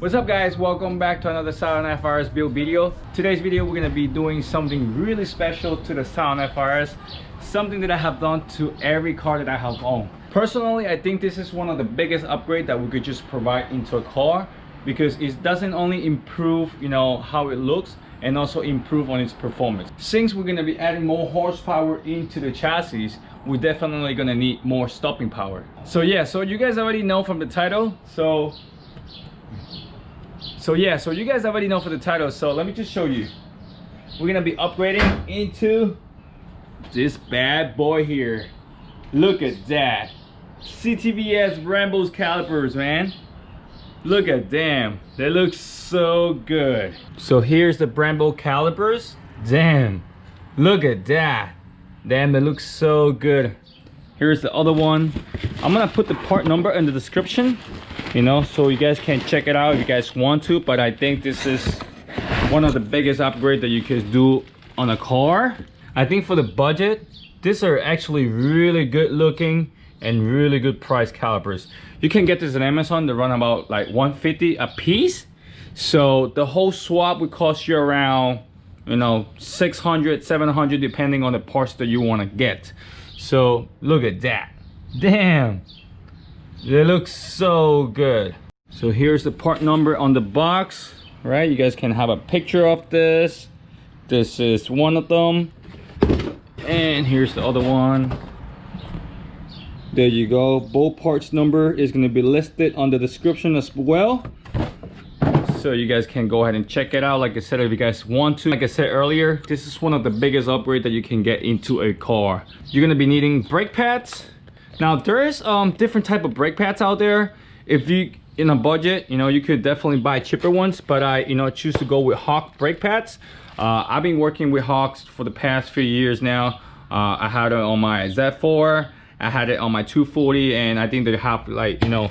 What's up guys, welcome back to another Scion FRS build video. Today's video we're going to be doing something really special to the Scion FRS, something that I have done to every car that I have owned. Personally, I think this is one of the biggest upgrades that we could just provide into a car, because it doesn't only improve, you know, how it looks, and also improve on its performance. Since we're going to be adding more horsepower into the chassis, we're definitely going to need more stopping power. So yeah, so you guys already know from the title, so you guys already know for the title, so let me just show you. We're gonna be upgrading into this bad boy here. Look at that. CTS-V Brembo's calipers, man. Look at them. They look so good. So here's the Brembo calipers. Damn. Look at that. Damn, they look so good. Here's the other one. I'm gonna put the part number in the description, you know, so you guys can check it out if you guys want to. But I think this is one of the biggest upgrades that you can do on a car. I think for the budget, these are actually really good looking and really good price calipers. You can get this on Amazon. They run about like $150 a piece. So the whole swap would cost you around, you know, $600, $700 depending on the parts that you want to get. So look at that. Damn, they look so good. So here's the part number on the box, right? You guys can have a picture of this. This is one of them, and here's the other one. There you go. Both parts number is going to be listed on the description as well, so you guys can go ahead and check it out. Like I said, if you guys want to, like I said earlier, this is one of the biggest upgrades that you can get into a car. You're gonna be needing brake pads. Now there's different type of brake pads out there. If you in a budget, you know, you could definitely buy cheaper ones, but I, you know, choose to go with Hawk brake pads. I've been working with Hawks for the past few years now. I had it on my Z4, I had it on my 240, and I think they have, like, you know,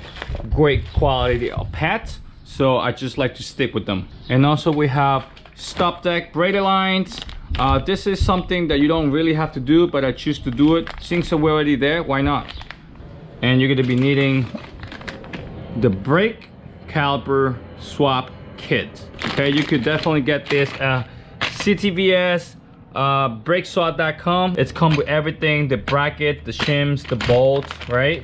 great quality of pads. So I just like to stick with them. And also we have stop deck braided lines. This is something that you don't really have to do, but I choose to do it since we're already there. Why not? And you're going to be needing the brake caliper swap kit. Okay, you could definitely get this CTVS brakeswap.com. It's come with everything: the bracket, the shims, the bolts, right?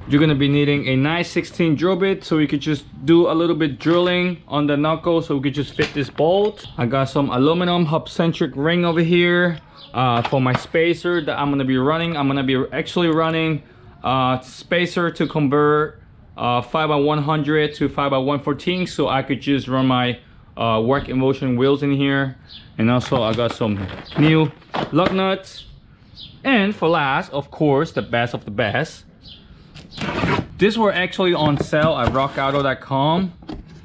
You're gonna be needing a nice 16 drill bit, so you could just do a little bit drilling on the knuckle, so we could just fit this bolt. I got some aluminum hub-centric ring over here for my spacer that I'm gonna be running. I'm gonna be actually running spacer to convert 5x100 to 5x114, so I could just run my work in motion wheels in here. And also I got some new lug nuts, and for last, of course, the best of the best, these were actually on sale at rockauto.com.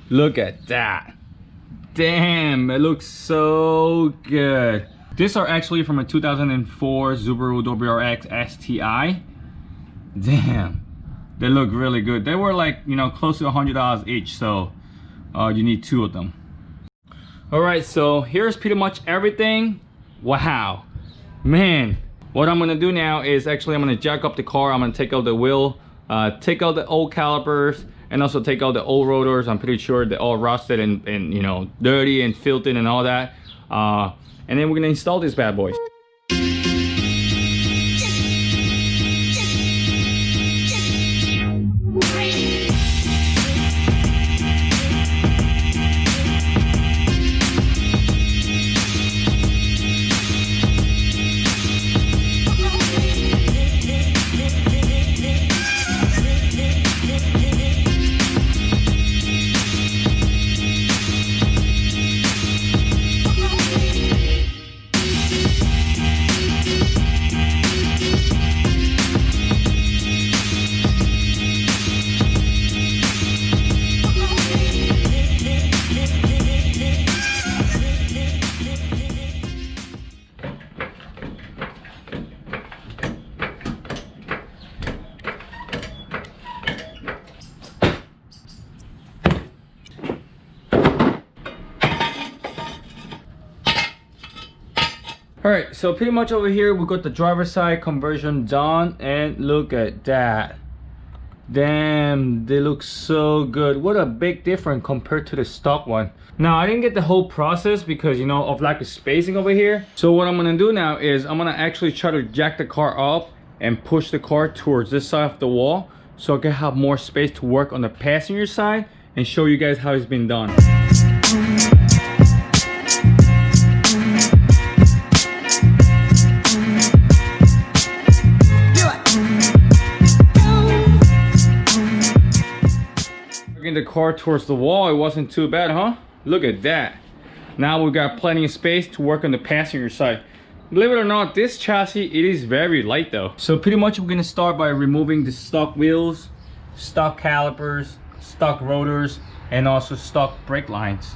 Look at that. Damn, it looks so good. These are actually from a 2004 Subaru WRX STI. Damn, they look really good. They were like, you know, close to $100 each, so you need two of them. All right, so here's pretty much everything. Wow, man. What I'm gonna do now is actually I'm gonna jack up the car. I'm gonna take out the wheel, take out the old calipers, and also take out the old rotors. I'm pretty sure they're all rusted and you know, dirty and filthy and all that. And then we're gonna install these bad boys. All right, so pretty much over here we got the driver's side conversion done, and look at that. Damn, they look so good. What a big difference compared to the stock one. Now I didn't get the whole process because, you know, of lack of spacing over here. So what I'm gonna do now is I'm gonna actually try to jack the car up and push the car towards this side of the wall so I can have more space to work on the passenger side and show you guys how it's been done. The car towards the wall, it wasn't too bad, huh? Look at that. Now we got plenty of space to work on the passenger side. Believe it or not, this chassis, it is very light though. So pretty much we're gonna start by removing the stock wheels, stock calipers, stock rotors, and also stock brake lines.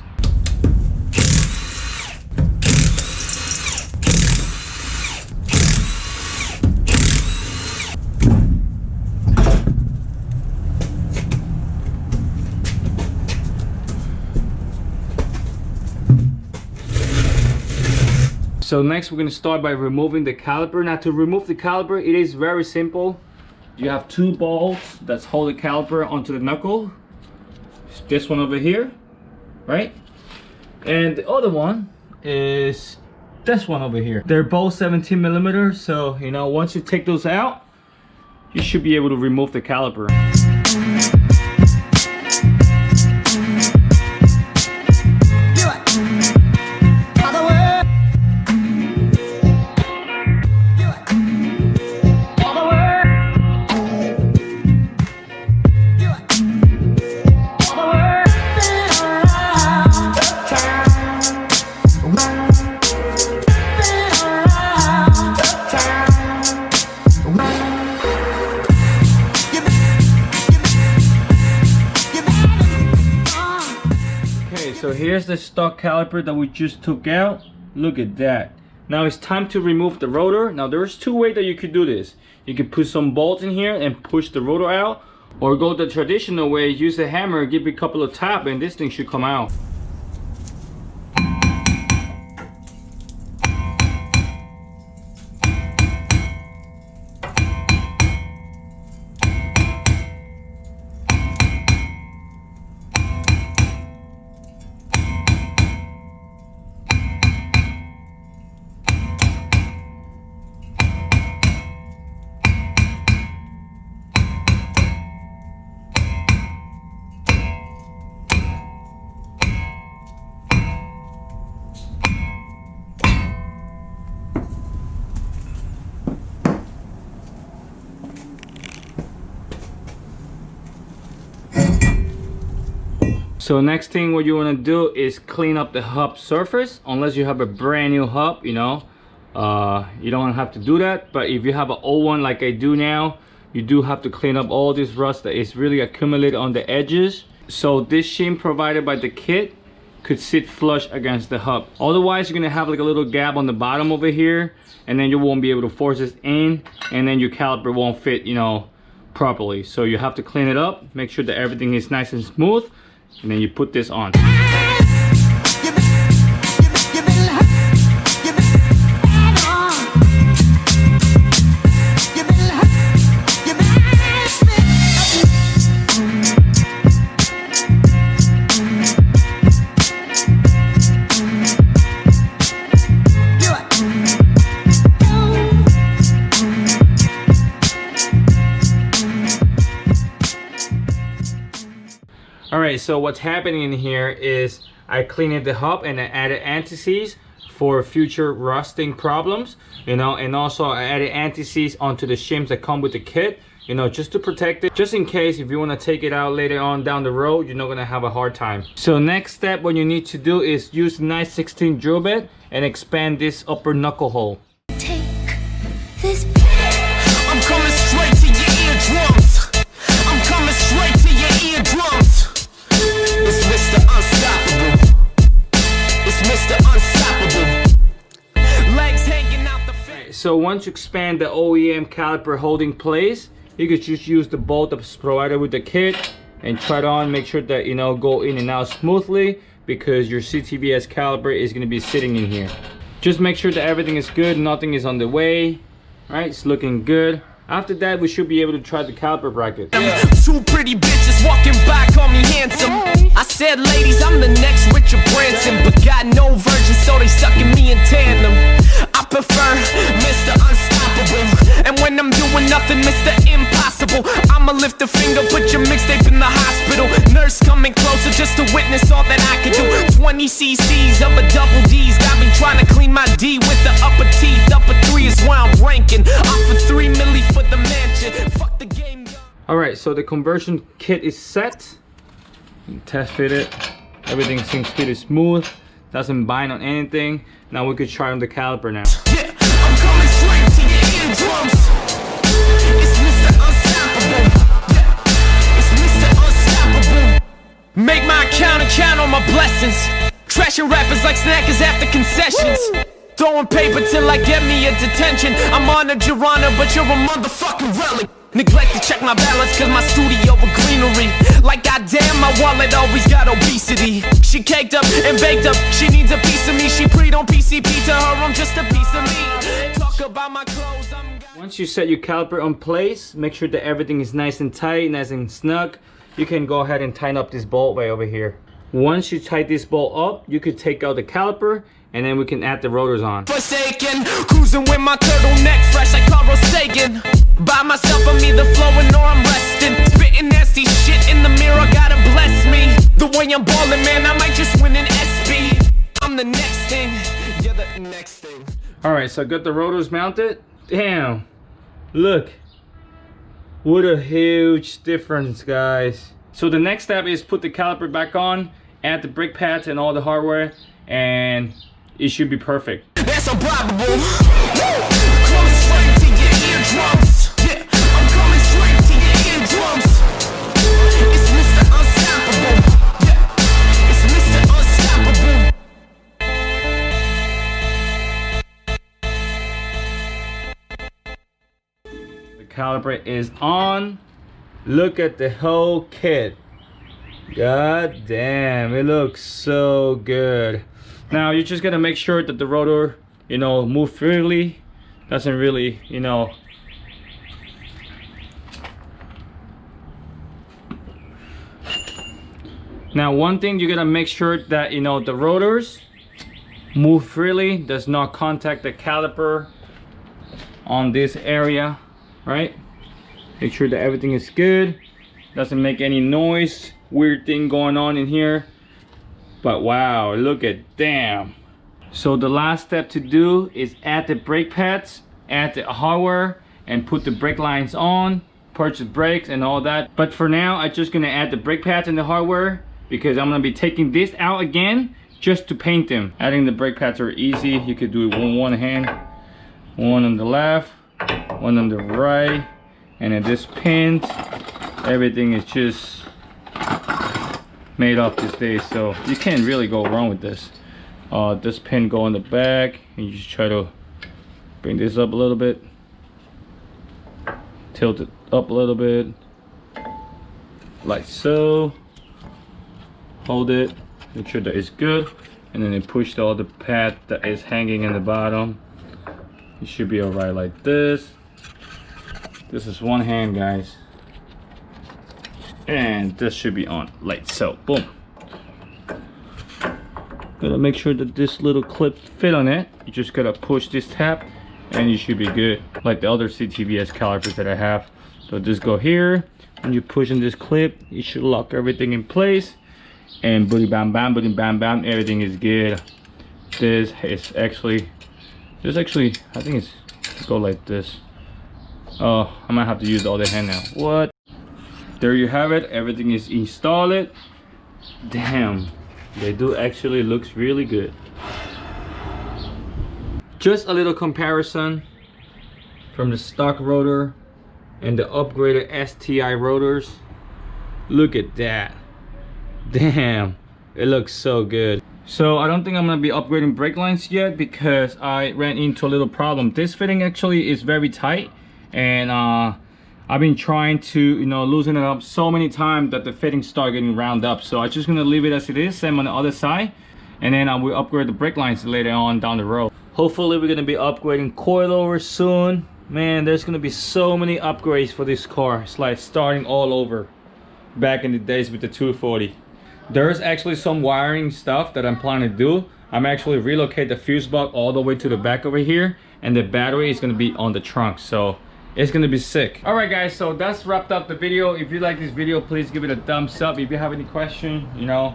So next we're going to start by removing the caliper. Now to remove the caliper, it is very simple. You have two bolts that hold the caliper onto the knuckle. This one over here, right? And the other one is this one over here. They're both 17 millimeters, so you know, once you take those out, you should be able to remove the caliper. So here's the stock caliper that we just took out. Look at that. Now it's time to remove the rotor. Now there's two ways that you could do this. You could put some bolts in here and push the rotor out, or go the traditional way, use a hammer, give it a couple of taps, and this thing should come out. So next thing what you want to do is clean up the hub surface. Unless you have a brand new hub, you know, you don't have to do that. But if you have an old one like I do now, you do have to clean up all this rust that is really accumulated on the edges. So this shim provided by the kit could sit flush against the hub. Otherwise, you're gonna have like a little gap on the bottom over here, and then you won't be able to force this in, and then your caliper won't fit, you know, properly. So you have to clean it up, make sure that everything is nice and smooth, and then you put this on. Alright, so what's happening in here is I cleaned the hub and I added anti-seize for future rusting problems, you know, and also I added anti-seize onto the shims that come with the kit, you know, just to protect it, just in case if you want to take it out later on down the road, you're not going to have a hard time. So next step, what you need to do is use 9/16 drill bit and expand this upper knuckle hole. Take this. I'm coming straight to your eardrums. I'm coming straight to your eardrums. It's Mr. Unstoppable. It's Mr. Unstoppable. Legs hanging out the face. So once you expand the OEM caliper holding place, you could just use the bolt that's provided with the kit and try it on, make sure that, you know, go in and out smoothly, because your CTVS caliper is going to be sitting in here. Just make sure that everything is good, nothing is on the way. Right, it's looking good. After that, we should be able to try the caliper bracket. Yeah. Two pretty bitches walking by, call me handsome. I said, ladies, I'm the next Richard Branson, but got no virgin, so they sucking me in tandem. I prefer Mr. Unstoppable, and when I'm doing nothing, Mr. Impossible. I'ma lift a finger, put your mixtape in the hospital. Nurse coming closer just to witness all that I can do. 20 cc's of a double D's got me trying to clean my D with the upper teeth. Upper 3 is where I'm ranking. Off for 3 milli for the mansion. Fuck the game. Alright, so the conversion kit is set. Test fit it. Everything seems pretty smooth. Doesn't bind on anything. Now we could try on the caliper now. Yeah, I'm coming straight to your eardrums. It's Mr. Unstoppable. Yeah, it's Mr. Unstoppable. Make my account and count on my blessings. Trashing rappers like snackers after concessions. Throwing paper till I get me a detention. I'm honored, Your Honor, but you're a motherfucking relic. Neglect to check my balance cause my studio with greenery. Like goddamn, my wallet always got obesity. She caked up and baked up, she needs a piece of me. She preyed on PCP, to her I'm just a piece of me. Talk about my clothes, once you set your caliper on place, make sure that everything is nice and tight, nice and snug. You can go ahead and tighten up this bolt right over here. Once you tighten this bolt up, you could take out the caliper, and then we can add the rotors on. Forsaken, cruising with my turtleneck fresh like Carl Sagan. By myself, I'm either flowing or I'm resting. Spitting nasty shit in the mirror, gotta bless me. The way I'm balling, man, I might just win an SB. I'm the next thing, you're the next thing. Alright, so I got the rotors mounted. Damn, look. What a huge difference, guys. So the next step is put the caliper back on, add the brake pads and all the hardware, and it should be perfect. That's improbable. Coming straight to your eardrums. Yeah, I'm coming straight to your eardrums. It's Mr. Unstoppable. Yeah, it's Mr. Unstoppable. The caliper is on. Look at the whole kit. God damn, it looks so good. Now you're just gonna make sure that the rotor, you know, move freely. Doesn't really, you know, now one thing you gotta make sure that, you know, the rotors move freely, does not contact the caliper on this area, right? Make sure that everything is good, doesn't make any noise, weird thing going on in here. But wow, look at, damn. So the last step to do is add the brake pads, add the hardware, and put the brake lines on, purchase brakes and all that. But for now, I'm just gonna add the brake pads and the hardware because I'm gonna be taking this out again just to paint them. Adding the brake pads are easy. You could do it with one hand, one on the left, one on the right, and at this pin, everything is just made up these days, so you can't really go wrong with this. This pin go on the back, and you just try to bring this up a little bit, tilt it up a little bit, like so. Hold it, make sure that it's good, and then you push all the pad that is hanging in the bottom. You should be alright like this. This is one hand, guys. And this should be on like so. Boom. Gotta make sure that this little clip fit on it. You just gotta push this tab and you should be good, like the other CTVS calipers that I have. So just go here and you push in this clip, it should lock everything in place, and booty bam bam, booty bam bam, everything is good. This is actually I think it's go like this. Oh, I might have to use the other hand now. What? There you have it, everything is installed. Damn, they do actually looks really good. Just a little comparison from the stock rotor and the upgraded STI rotors. Look at that. Damn, it looks so good. So I don't think I'm gonna be upgrading brake lines yet because I ran into a little problem. This fitting actually is very tight, and I've been trying to, you know, loosen it up so many times that the fittings start getting round up. So I'm just gonna leave it as it is, same on the other side, and then I will upgrade the brake lines later on down the road. Hopefully we're gonna be upgrading coilovers soon, Man, there's gonna be so many upgrades for this car. It's like starting all over back in the days with the 240. There's actually some wiring stuff that I'm planning to do. I'm actually relocate the fuse box all the way to the back over here, and the battery is gonna be on the trunk, so it's gonna be sick. All right guys, so that's wrapped up the video. If you like this video, please give it a thumbs up. If you have any question, you know,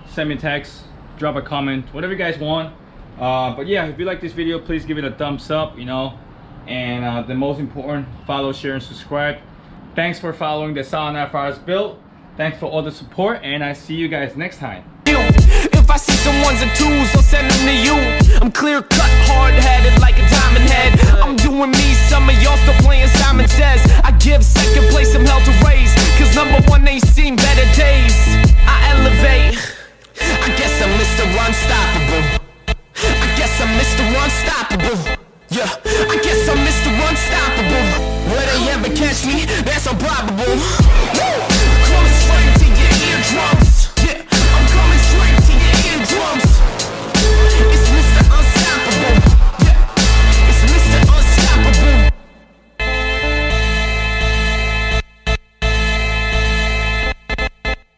send me a text, drop a comment, whatever you guys want. But yeah, if you like this video, please give it a thumbs up, you know, and the most important, follow, share, and subscribe. Thanks for following the Scion FRS build. Thanks for all the support, and I see you guys next time. If I see some ones and twos, I'll send them to you. I'm clear cut, hard-headed like a diamond head. I'm doing me, some of y'all still playing Simon Says. I give second place some hell to raise, cause #1 ain't seen better days.